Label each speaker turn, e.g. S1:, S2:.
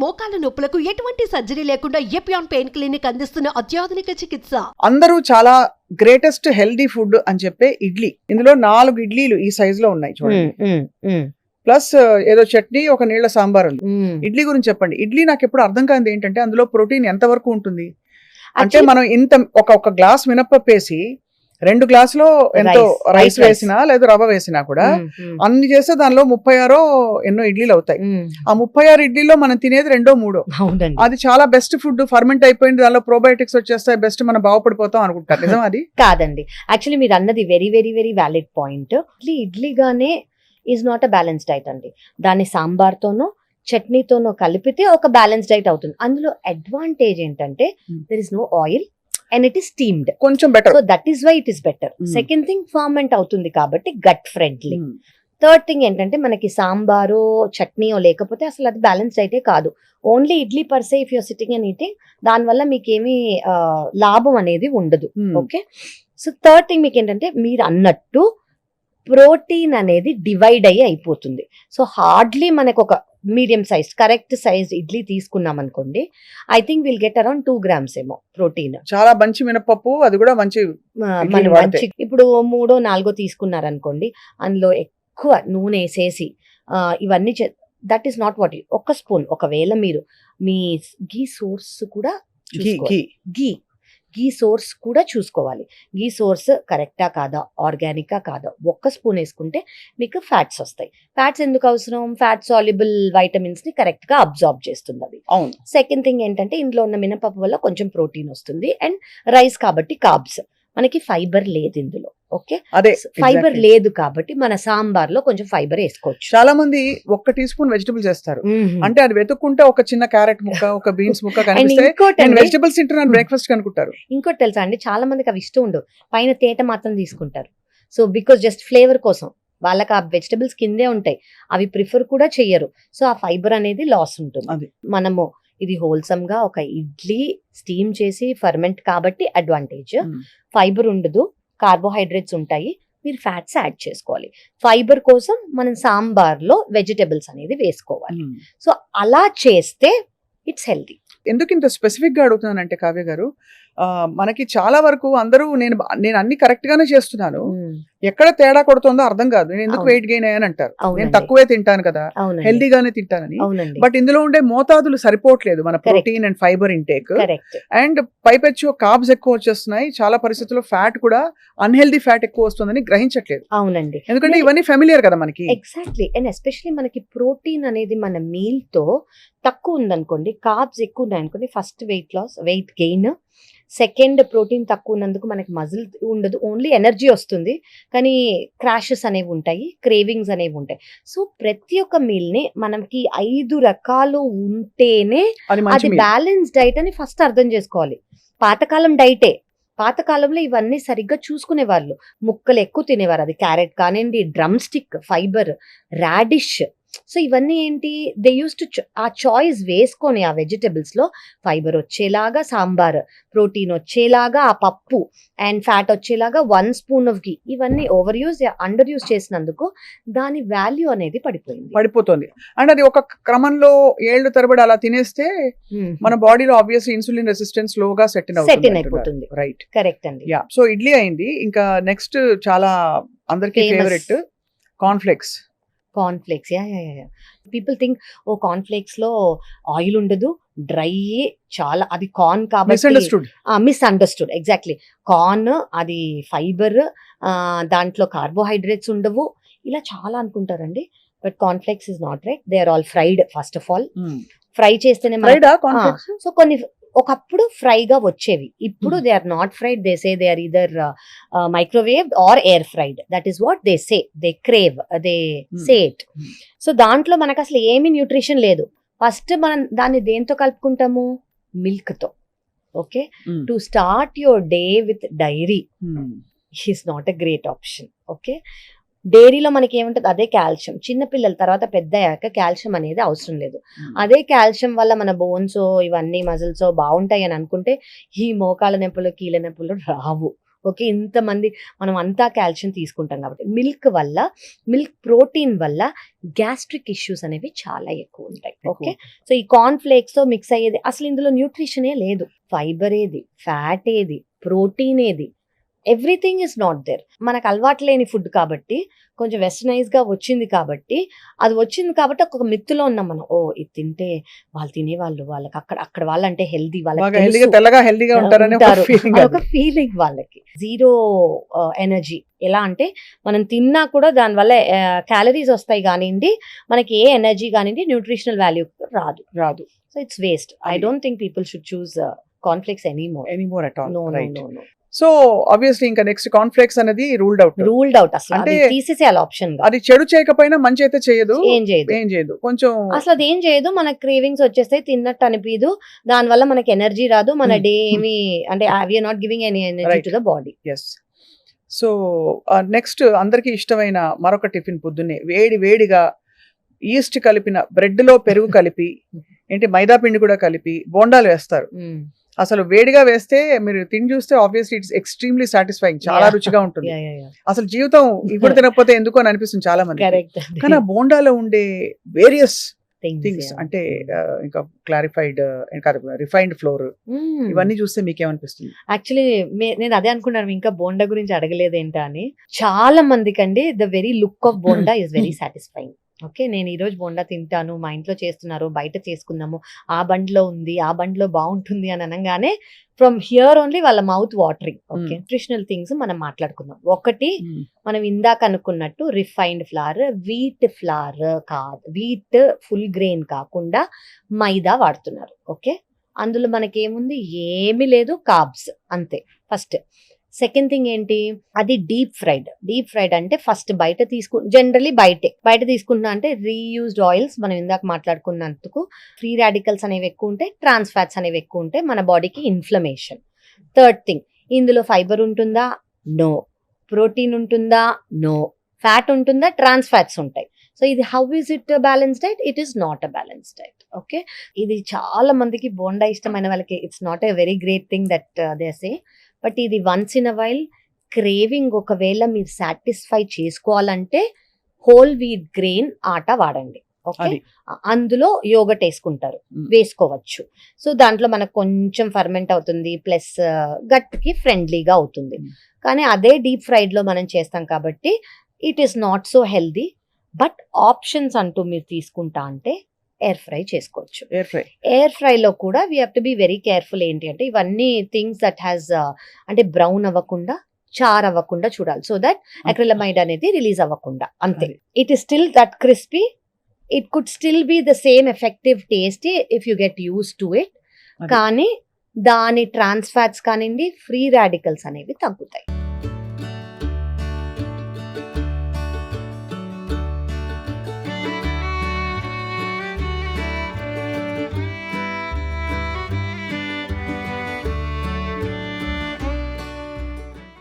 S1: మోకాల నొప్పులకు ఎటువంటి సర్జరీ లేకుండా ఎపియాన్ పెయిన్ క్లినిక్ అందిస్తున్న అత్యాధునిక చికిత్స.
S2: అందరూ చాలా గ్రేటెస్ట్ హెల్దీ ఫుడ్ అని చెప్పే ఇడ్లీ. ఇందులో 4 ఇడ్లీలు ఈ సైజ్ లో ఉన్నాయి చూడండి. ప్లస్ ఏదో చట్నీ, ఒక నీళ్ల సాంబార్ ఉంది. ఇడ్లీ గురించి చెప్పండి. ఇడ్లీ నాకు ఎప్పుడు అర్థం కానిది ఏంటంటే అందులో ప్రోటీన్ ఎంత వరకు ఉంటుంది అంటే, మనం ఇంత ఒక గ్లాస్ మినపప్పు వేసి 2 గ్లాసులో ఎంతో రైస్ వేసినా లేదా రవ్వ వేసినా కూడా అన్ని చేస్తే దానిలో 36 ఎన్నో ఇడ్లీలు అవుతాయి. ఆ 36 ఇడ్లీలో మనం తినేది 2-3. అది చాలా బెస్ట్ ఫుడ్. ఫర్మెంట్ అయిపోయింది, దానిలో ప్రోబయోటిక్స్ వచ్చేస్తాయి, బెస్ట్ మనం బాగుపడిపోతాం అనుకుంటారు. నిజం అది
S3: కాదండి. యాక్చువల్లీ మీరు అన్నది very very very valid point. ఇడ్లీగానే is not a balance diet అండి. దాన్ని సాంబార్తోనో చట్నీతోనో కలిపితే ఒక బ్యాలెన్స్ డైట్ అవుతుంది. అందులో అడ్వాంటేజ్ ఏంటంటే there is no oil and it is steamed,
S2: కొంచెం better.
S3: So that is why it is better. Second thing, ferment అవుతుంది కాబట్టి గట్ ఫ్రెండ్లీ. థర్డ్ థింగ్ ఏంటంటే మనకి సాంబారో చట్నీయో లేకపోతే అసలు అది బ్యాలెన్స్ డైటే కాదు. Only idli per se if you're sitting and eating, దానివల్ల మీకేమీ లాభం అనేది ఉండదు. ఓకే, సో థర్డ్ థింగ్ మీకు ఏంటంటే మీరు అన్నట్టు ప్రోటీన్ అనేది డివైడ్ అయ్యి అయిపోతుంది. సో హార్డ్లీ మనకు ఒక medium size correct size idli తీసుకున్నాం అనుకోండి, I think will get around 2 grams ఏమో ప్రోటీన్.
S2: చాలా మంచి మినపప్పు, అది కూడా మంచి.
S3: ఇప్పుడు 3-4 తీసుకున్నారనుకోండి, అందులో ఎక్కువ నూనె వేసేసి ఇవన్నీ that is not what. 1 spoon, ఒకవేళ మీరు మీ గీ సోర్స్ కూడా గీ సోర్స్ కూడా చూసుకోవాలి. గీ సోర్స్ కరెక్టా కాదా, ఆర్గానికా కాదా. 1 స్పూన్ వేసుకుంటే మీకు ఫ్యాట్స్ వస్తాయి. ఫ్యాట్స్ ఎందుకు అవసరం? ఫ్యాట్ సాల్యుబుల్ వైటమిన్స్ ని కరెక్ట్ గా అబ్జార్బ్ చేస్తుంది అవి. సెకండ్ థింగ్ ఏంటంటే ఇందులో ఉన్న మినపప్పు వల్ల కొంచెం ప్రోటీన్ వస్తుంది, అండ్ రైస్ కాబట్టి కార్బ్స్. మనకి ఫైబర్ లేదు ఇందులో. ఓకే, అదే ఫైబర్ లేదు కాబట్టి మన సాంబార్ లో కొంచెం ఫైబర్ వేసుకోవచ్చు.
S2: చాలా మంది 1 టీ స్పూన్ వెజిటబుల్స్ వేస్తారు. అంటే అది వెతుక్కుంటే ఒక చిన్న క్యారెట్ ముక్క, ఒక బీన్స్ ముక్క కనిపిస్తే వెజిటబుల్స్ తింటున్నాను బ్రేక్ఫాస్ట్ అనుకుంటారు.
S3: ఇంకోటి తెలుసా అండి, చాలా మందికి అవి ఇష్టం ఉండవు, పైన తేట మాత్రం తీసుకుంటారు. సో బికాస్ జస్ట్ ఫ్లేవర్ కోసం వాళ్ళకి ఆ వెజిటబుల్స్ కిందే ఉంటాయి, అవి ప్రిఫర్ కూడా చెయ్యరు. సో ఆ ఫైబర్ అనేది లాస్ ఉంటుంది. మనము ఇది హోల్సమ్ గా ఒక ఇడ్లీ స్టీమ్ చేసి ఫర్మెంట్ కాబట్టి అడ్వాంటేజ్. ఫైబర్ ఉండదు, కార్బోహైడ్రేట్స్ ఉంటాయి, మీరు ఫ్యాట్స్ యాడ్ చేసుకోవాలి. ఫైబర్ కోసం మనం సాంబార్ లో వెజిటబుల్స్ అనేది వేసుకోవాలి. సో అలా చేస్తే ఇట్స్ హెల్తీ.
S2: ఎందుకు ఇంత స్పెసిఫిక్ గా అడుగుతున్నానంటే కావ్య గారు, మనకి చాలా వరకు అందరూ నేను అన్ని కరెక్ట్ గానే చేస్తున్నాను, ఎక్కడ తేడా కొడుతుందో అర్థం కాదు, నేను ఎందుకు వెయిట్ గెయిన్ అయ్యాను అంటారు. నేను తక్కువే తింటాను కదా, హెల్దీగానే తింటానని. బట్ ఇందులో ఉండే మోతాదులు సరిపోవట్లేదు, మన protein and fibre intake. And పైపెచ్చు కార్బ్స్ ఎక్కువ వచ్చేస్తున్నాయి, చాలా పరిస్థితుల్లో ఫ్యాట్ కూడా అన్హెల్దీ ఫ్యాట్ ఎక్కువ వస్తుందని గ్రహించట్లేదు.
S3: అవునండి,
S2: ఎందుకంటే ఇవన్నీ ఫెమిలియర్ కదా మనకి.
S3: ఎగ్జాక్ట్లీ. అండ్ ఎస్పెషలీ మనకి ప్రోటీన్ అనేది మన మీల్ తో తక్కువ ఉందనుకోండి, కార్బ్స్ ఎక్కువ ఉన్నాయనుకోండి, first weight gain. Second, protein తక్కువ ఉన్నందుకు మనకి మజిల్ ఉండదు, ఓన్లీ ఎనర్జీ వస్తుంది, కానీ క్రాషెస్ అనేవి ఉంటాయి, క్రేవింగ్స్ అనేవి ఉంటాయి. సో ప్రతి ఒక్క మీల్ ని మనకి 5 రకాలు ఉంటేనే అది బ్యాలెన్స్ డైట్ అని ఫస్ట్ అర్థం చేసుకోవాలి. పాతకాలం డైటే, పాతకాలంలో ఇవన్నీ సరిగ్గా చూసుకునేవాళ్ళు, ముక్కలు ఎక్కువ తినేవారు. అది క్యారెట్ కానివ్వండి, drum stick, fibre, radish. So ఇవన్నీ ఏంటి, దే యూస్ టు ఆ చాయిస్ వేసుకొని ఆ వెజిటబుల్స్ లో ఫైబర్ వచ్చేలాగా సాంబార్, ప్రోటీన్ వచ్చేలాగా ఆ పప్పు, అండ్ ఫ్యాట్ వచ్చేలాగా 1 స్పూన్ ఆఫ్ గీ. ఇవన్నీ ఓవర్ యూజ్, అండర్ యూజ్ చేసినందుకు దాని వాల్యూ అనేది
S2: పడిపోతుంది. అండ్ అది ఒక క్రమంలో ఏళ్ళు తరబడి అలా తినేస్తే మన బాడీలో ఆబ్వియస్లీ ఇన్సులిన్ రెసిస్టెన్స్ లోగా సెట్
S3: అయిపోతుంది.
S2: రైట్,
S3: కరెక్ట్ అండి.
S2: సో ఇడ్లీ అయింది. ఇంకా నెక్స్ట్ చాలా అందరికి favourite cornflakes.
S3: Yeah people think oh cornflakes లో ఆయిల్ ఉండదు, డ్రై, చాలా అది కార్న్ కాబట్టి మిస్అండర్స్టూడ్. ఎగ్జాక్ట్లీ, కార్న్ అది ఫైబర్, దాంట్లో కార్బోహైడ్రేట్స్ ఉండవు, ఇలా చాలా అనుకుంటారండి. But cornflakes is not right. They are all fried. First of all fry చేస్తేనే, సో కొన్ని ఒకప్పుడు ఫ్రైగా వచ్చేవి, ఇప్పుడు they are not fried. They say they are either microwave or air fried. That is what they say, they crave, they say it. So దాంట్లో మనకు అసలు ఏమి న్యూట్రిషన్ లేదు. ఫస్ట్ మనం దాన్ని దేంతో కలుపుకుంటాము? మిల్క్ తో. Okay, to start your day with dairy is not a great option. Okay, డైరీలో మనకి ఏముంటుంది? అదే కాల్షియం. చిన్నపిల్లల తర్వాత పెద్ద అయ్యాక కాల్షియం అనేది అవసరం లేదు. అదే కాల్షియం వల్ల మన బోన్స్ ఇవన్నీ మజిల్స్ బాగుంటాయి అని అనుకుంటే ఈ మోకాల నొప్పులు, కీళ్ళ నొప్పులు రావు. ఓకే, ఇంతమంది మనం అంతా కాల్షియం తీసుకుంటాం కాబట్టి మిల్క్ ప్రోటీన్ వల్ల గ్యాస్ట్రిక్ ఇష్యూస్ అనేవి చాలా ఎక్కువ ఉంటాయి. ఓకే, సో ఈ కార్న్ ఫ్లేక్స్ తో మిక్స్ అయ్యేది అసలు ఇందులో న్యూట్రిషనే లేదు. ఫైబర్ ఏది, ఫ్యాట్ ఏది, ప్రోటీన్ ఏది, ఎవ్రీథింగ్ ఇస్ నాట్ దేర్. మనకు అలవాటు లేని ఫుడ్ కాబట్టి, కొంచెం వెస్టర్నైజ్ గా వచ్చింది కాబట్టి ఒక మిత్తులో ఉన్నాం మనం. ఓ ఇది తింటే వాళ్ళు తినేవాళ్ళు, వాళ్ళకి అక్కడ వాళ్ళంటే హెల్దీ, వాళ్ళకి
S2: తెల్లగా హెల్దీగా ఉంటారని
S3: ఒక ఫీలింగ్ వాళ్ళకి. Zero energy. ఎలా అంటే మనం తిన్నా కూడా దానివల్ల క్యాలరీస్ వస్తాయి కానివ్వండి, మనకి ఏ ఎనర్జీ కానివ్వండి, న్యూట్రిషనల్ వాల్యూ రాదు. So it's waste. I don't think people should choose cornflakes anymore
S2: at all.
S3: No.
S2: So obviously ఇంకా నెక్స్ట్ కార్న్ఫ్లేక్స్ అనేది రూల్డ్ అవుట్.
S3: అసలు
S2: అంటే
S3: తీసేసేయాలి ఆప్షన్ గా.
S2: అది చెడు చేయకపోయినా మంచి అయితే చేయదు,
S3: ఏం చేయదు
S2: కొంచెం
S3: అసలు అది ఏం చేయదు. మనకి క్రేవింగ్స్ వచ్చేస్తాయి, తిన్నట్టు అనిపించదు, దాని వల్ల మనకి ఎనర్జీ రాదు, మన డే ఏమి అంటే we are not giving any energy to the body.
S2: Yes. So next అందరికి ఇష్టమైన మరొక టిఫిన్ పొద్దున్నే వేడిగా ఈస్ట్ కలిపిన బ్రెడ్ లో పెరుగు కలిపి ఏంటి మైదా పిండి కూడా కలిపి బోండాలు వేస్తారు. అసలు వేడిగా వేస్తే మీరు తిని చూస్తే ఆబ్వియస్లీ ఇట్స్ ఎక్స్ట్రీమ్లీ సాటిస్ఫైయింగ్, చాలా రుచిగా ఉంటుంది. అసలు జీవితం ఇప్పుడు తినకపోతే ఎందుకు అని అనిపిస్తుంది చాలా మంది. కానీ ఆ బోండాలో ఉండే వేరియస్ థింగ్స్ అంటే ఇంకా క్లారిఫైడ్ రిఫైన్డ్ ఫ్లోర్, ఇవన్నీ చూస్తే మీకేమనిపిస్తుంది?
S3: యాక్చువల్లీ నేను అదే అనుకున్నాను, ఇంకా బోండా గురించి అడగలేదు ఏంటా అని. చాలా మందికి అండి the very look of bonda is very satisfying. Okay, నేను ఈ రోజు బోండా తింటాను, మా ఇంట్లో చేస్తున్నారు, బయట చేసుకుందాము, ఆ బండిలో ఉంది, ఆ బండిలో బాగుంటుంది అని అనగానే ఫ్రమ్ హియర్ ఓన్లీ వాళ్ళ mouth watering. Okay, nutritional things మనం మాట్లాడుకుందాం. ఒకటి, మనం ఇందాక అనుకున్నట్టు రిఫైన్డ్ ఫ్లవర్, వీట్ ఫ్లవర్ కాదు, వీట్ ఫుల్ గ్రెయిన్ కాకుండా మైదా వాడుతున్నారు. ఓకే, అందులో మనకేముంది, ఏమీ లేదు, కార్బ్స్ అంతే. ఫస్ట్. సెకండ్ థింగ్ ఏంటి, అది డీప్ ఫ్రైడ్ అంటే ఫస్ట్ జనరలీ బయట తీసుకుంటున్నా అంటే రీయూజ్డ్ ఆయిల్స్. మనం ఇందాక మాట్లాడుకున్నందుకు ఫ్రీ రాడికల్స్ అనేవి ఎక్కువ ఉంటాయి, ట్రాన్స్ ఫ్యాట్స్ అనేవి ఎక్కువ ఉంటాయి, మన బాడీకి ఇన్ఫ్లమేషన్. థర్డ్ థింగ్, ఇందులో ఫైబర్ ఉంటుందా? నో. ప్రోటీన్ ఉంటుందా? నో. ఫ్యాట్ ఉంటుందా? ట్రాన్స్ ఫ్యాట్స్ ఉంటాయి. సో ఇది how is it balance diet? It is not a balance diet. Okay, ఇది చాలా మందికి బోండా ఇష్టమైన వాళ్ళకి it's not a very great thing that they say. But ఇది once in a while craving ఒకవేళ మీరు సాటిస్ఫై చేసుకోవాలంటే హోల్ వీట్ గ్రెయిన్ ఆట వాడండి. ఓకే, అందులో యోగట్ వేసుకోవచ్చు. సో దాంట్లో మనకు కొంచెం ఫర్మెంట్ అవుతుంది, ప్లస్ గట్ కి ఫ్రెండ్లీగా అవుతుంది. కానీ అదే డీప్ ఫ్రైడ్ లో మనం చేస్తాం కాబట్టి it is not so healthy. But options అంటూ మీరు తీసుకుంటా అంటే ఎయిర్ ఫ్రై చేసుకోవచ్చు. ఎయిర్ ఫ్రై లో కూడా we have to be very careful. ఏంటి అంటే ఇవన్నీ థింగ్స్ దట్ హ్యాస్ అంటే బ్రౌన్ అవ్వకుండా, చార్ అవ్వకుండా చూడాలి, సో దట్ అక్రిలమైడ్ అనేది రిలీజ్ అవ్వకుండా. అంతే. It is still that crispy, it could still be the same effective taste if you get use to it. కానీ దాని ట్రాన్స్ ఫ్యాట్స్ కానివ్వండి, ఫ్రీ రాడికల్స్ అనేవి తగ్గుతాయి.